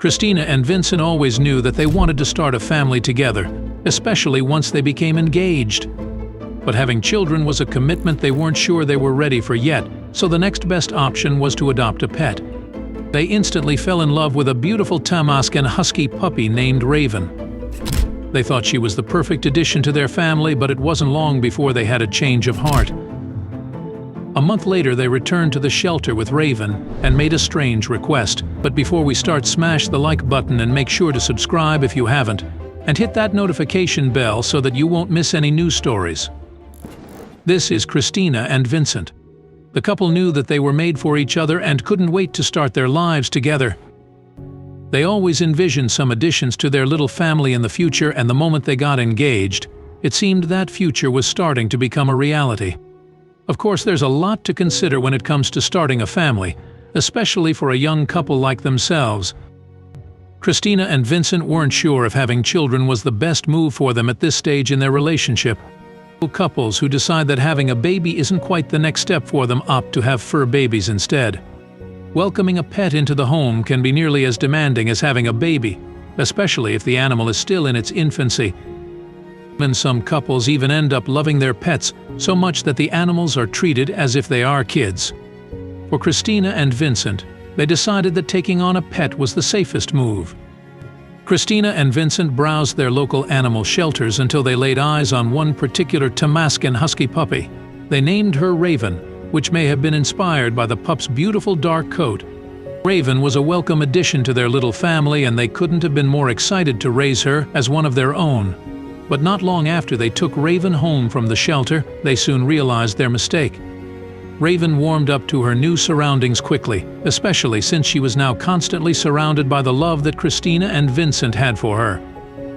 Christina and Vincent always knew that they wanted to start a family together, especially once they became engaged. But having children was a commitment they weren't sure they were ready for yet, so the next best option was to adopt a pet. They instantly fell in love with a beautiful Tamaskan husky puppy named Raven. They thought she was the perfect addition to their family, but it wasn't long before they had a change of heart. A month later, they returned to the shelter with Raven and made a strange request. But before we start, smash the like button and make sure to subscribe if you haven't, and hit that notification bell so that you won't miss any news stories. This is Christina and Vincent. The couple knew that they were made for each other and couldn't wait to start their lives together. They always envisioned some additions to their little family in the future, and the moment they got engaged, it seemed that future was starting to become a reality. Of course, there's a lot to consider when it comes to starting a family, especially for a young couple like themselves. Christina and Vincent weren't sure if having children was the best move for them at this stage in their relationship. Couples who decide that having a baby isn't quite the next step for them opt to have fur babies instead. Welcoming a pet into the home can be nearly as demanding as having a baby, especially if the animal is still in its infancy. And some couples even end up loving their pets so much that the animals are treated as if they are kids. For Christina and Vincent, they decided that taking on a pet was the safest move. Christina and Vincent browsed their local animal shelters until they laid eyes on one particular Tamaskan husky puppy. They named her Raven, which may have been inspired by the pup's beautiful dark coat. Raven was a welcome addition to their little family, and they couldn't have been more excited to raise her as one of their own. But not long after they took Raven home from the shelter, they soon realized their mistake. Raven warmed up to her new surroundings quickly, especially since she was now constantly surrounded by the love that Christina and Vincent had for her.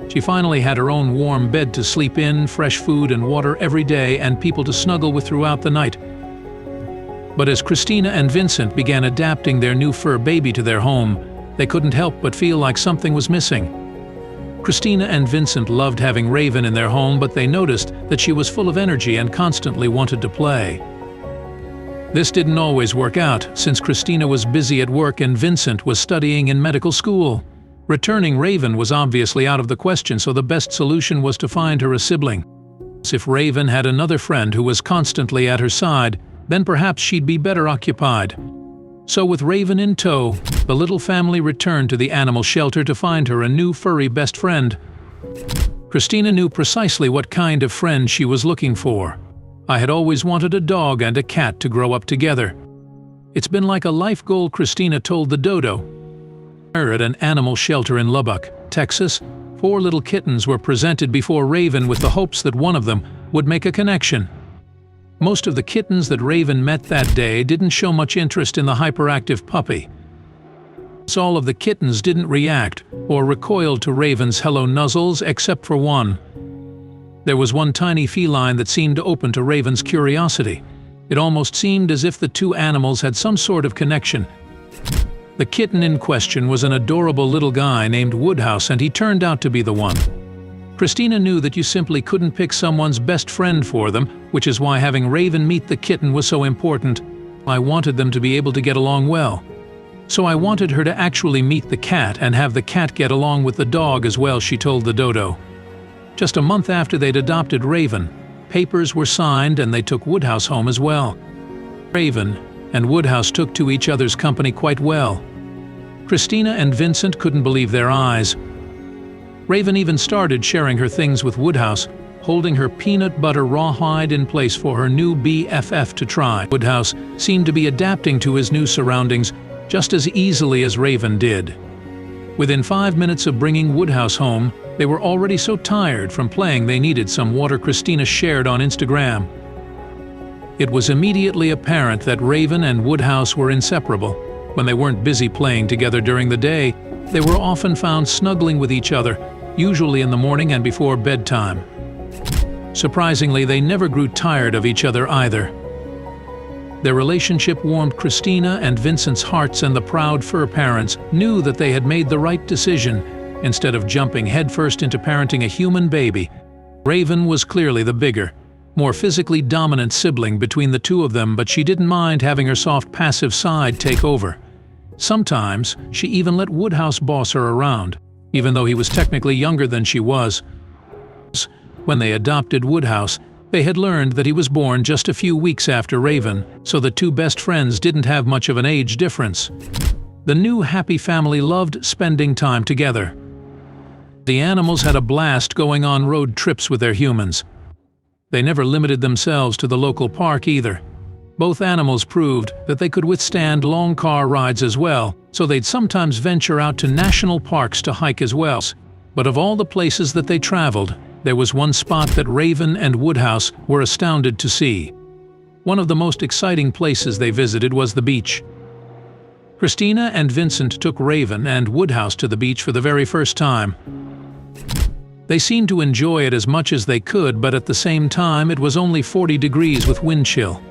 She finally had her own warm bed to sleep in, fresh food and water every day, and people to snuggle with throughout the night. But as Christina and Vincent began adapting their new fur baby to their home, they couldn't help but feel like something was missing. Christina and Vincent loved having Raven in their home, but they noticed that she was full of energy and constantly wanted to play. This didn't always work out, since Christina was busy at work and Vincent was studying in medical school. Returning Raven was obviously out of the question, so the best solution was to find her a sibling. If Raven had another friend who was constantly at her side, then perhaps she'd be better occupied. So with Raven in tow, the little family returned to the animal shelter to find her a new furry best friend. Christina knew precisely what kind of friend she was looking for. "I had always wanted a dog and a cat to grow up together. It's been like a life goal," Christina told the Dodo. At an animal shelter in Lubbock, Texas, 4 little kittens were presented before Raven with the hopes that one of them would make a connection. Most of the kittens that Raven met that day didn't show much interest in the hyperactive puppy. All of the kittens didn't react or recoiled to Raven's hello nuzzles except for one. There was one tiny feline that seemed open to Raven's curiosity. It almost seemed as if the two animals had some sort of connection. The kitten in question was an adorable little guy named Woodhouse, and he turned out to be the one. Christina knew that you simply couldn't pick someone's best friend for them, which is why having Raven meet the kitten was so important. I wanted them to be able to get along well. So I wanted her to actually meet the cat and have the cat get along with the dog as well, she told the Dodo. Just a month after they'd adopted Raven, papers were signed and they took Woodhouse home as well. Raven and Woodhouse took to each other's company quite well. Christina and Vincent couldn't believe their eyes. Raven even started sharing her things with Woodhouse, holding her peanut butter rawhide in place for her new BFF to try. Woodhouse seemed to be adapting to his new surroundings just as easily as Raven did. Within 5 minutes of bringing Woodhouse home, they were already so tired from playing they needed some water. Christina shared on Instagram. It was immediately apparent that Raven and Woodhouse were inseparable. When they weren't busy playing together during the day, they were often found snuggling with each other, usually in the morning and before bedtime. Surprisingly, they never grew tired of each other either. Their relationship warmed Christina and Vincent's hearts, and the proud fur parents knew that they had made the right decision. Instead of jumping headfirst into parenting a human baby, Raven was clearly the bigger, more physically dominant sibling between the two of them, but she didn't mind having her soft, passive side take over. Sometimes, she even let Woodhouse boss her around, even though he was technically younger than she was. When they adopted Woodhouse, they had learned that he was born just a few weeks after Raven, so the two best friends didn't have much of an age difference. The new happy family loved spending time together. The animals had a blast going on road trips with their humans. They never limited themselves to the local park either. Both animals proved that they could withstand long car rides as well, so they'd sometimes venture out to national parks to hike as well. But of all the places that they traveled, there was one spot that Raven and Woodhouse were astounded to see. One of the most exciting places they visited was the beach. Christina and Vincent took Raven and Woodhouse to the beach for the very first time. They seemed to enjoy it as much as they could, but at the same time it was only 40 degrees with wind chill.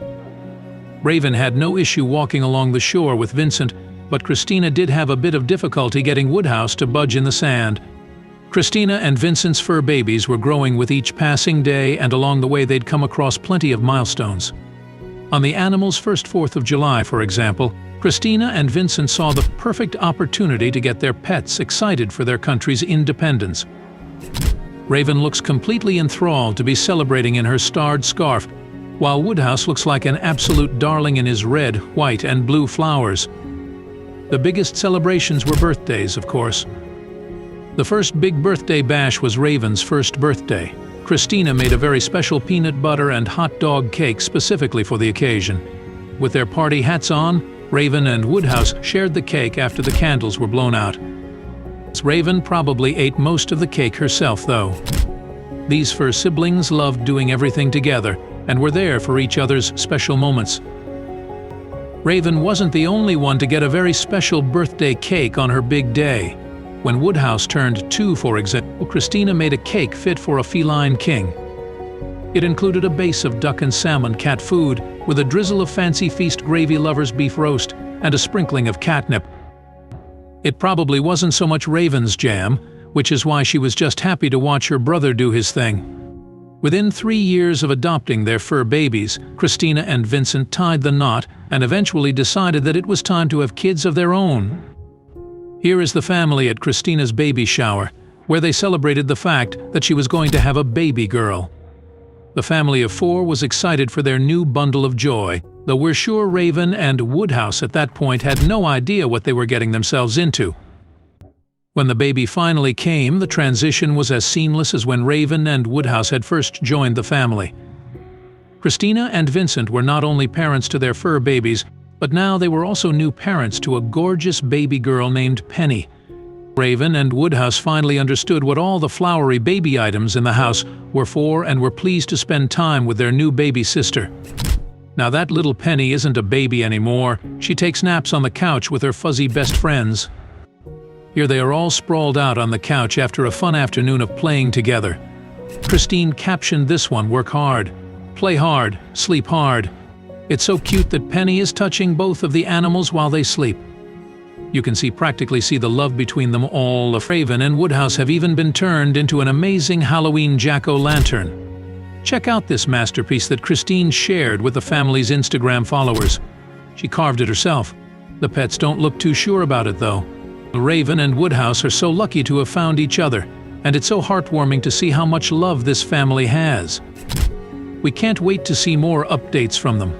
Raven had no issue walking along the shore with Vincent, but Christina did have a bit of difficulty getting Woodhouse to budge in the sand. Christina and Vincent's fur babies were growing with each passing day, and along the way they'd come across plenty of milestones. On the animals' first 4th of July, for example, Christina and Vincent saw the perfect opportunity to get their pets excited for their country's independence. Raven looks completely enthralled to be celebrating in her starred scarf, while Woodhouse looks like an absolute darling in his red, white, and blue flowers. The biggest celebrations were birthdays, of course. The first big birthday bash was Raven's first birthday. Christina made a very special peanut butter and hot dog cake specifically for the occasion. With their party hats on, Raven and Woodhouse shared the cake after the candles were blown out. Raven probably ate most of the cake herself, though. These fur siblings loved doing everything together and were there for each other's special moments. Raven wasn't the only one to get a very special birthday cake on her big day. When Woodhouse turned 2, for example, Christina made a cake fit for a feline king. It included a base of duck and salmon cat food with a drizzle of Fancy Feast gravy lovers beef roast and a sprinkling of catnip. It probably wasn't so much Raven's jam, which is why she was just happy to watch her brother do his thing. Within 3 years of adopting their fur babies, Christina and Vincent tied the knot and eventually decided that it was time to have kids of their own. Here is the family at Christina's baby shower, where they celebrated the fact that she was going to have a baby girl. The family of 4 was excited for their new bundle of joy, though we're sure Raven and Woodhouse at that point had no idea what they were getting themselves into. When the baby finally came, the transition was as seamless as when Raven and Woodhouse had first joined the family. Christina and Vincent were not only parents to their fur babies, but now they were also new parents to a gorgeous baby girl named Penny. Raven and Woodhouse finally understood what all the flowery baby items in the house were for and were pleased to spend time with their new baby sister. Now that little Penny isn't a baby anymore. She takes naps on the couch with her fuzzy best friends. Here they are all sprawled out on the couch after a fun afternoon of playing together. Christine captioned this one, "Work hard, play hard, sleep hard." It's so cute that Penny is touching both of the animals while they sleep. You can practically see the love between them all. Raven and Woodhouse have even been turned into an amazing Halloween jack-o'-lantern. Check out this masterpiece that Christine shared with the family's Instagram followers. She carved it herself. The pets don't look too sure about it, though. Raven and Woodhouse are so lucky to have found each other, and it's so heartwarming to see how much love this family has. We can't wait to see more updates from them.